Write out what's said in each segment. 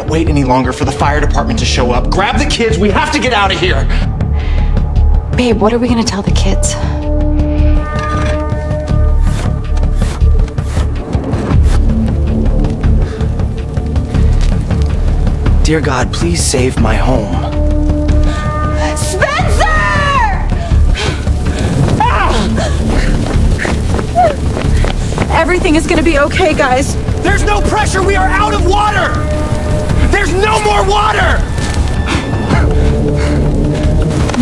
can't wait any longer for the fire department to show up. Grab the kids, we have to get out of here! Babe, what are we gonna tell the kids? Dear God, please save my home. Spencer! Everything is gonna be okay, guys. There's no pressure, we are out of water! There's no more water!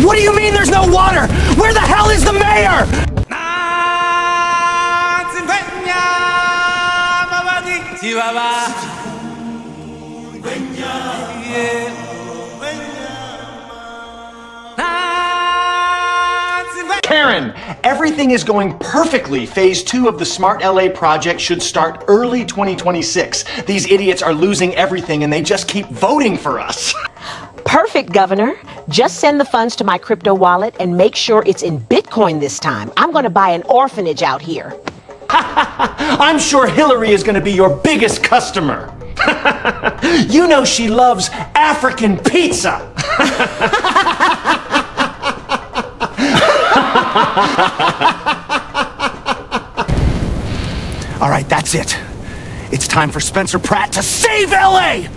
What do you mean there's no water? Where the hell is the mayor? Karen, everything is going perfectly. Phase 2 of the Smart LA project should start early 2026. These idiots are losing everything and they just keep voting for us. Perfect, Governor. Just send the funds to my crypto wallet and make sure it's in Bitcoin this time. I'm going to buy an orphanage out here. I'm sure Hillary is going to be your biggest customer. You know she loves African pizza. All right, that's it. It's time for Spencer Pratt to save LA!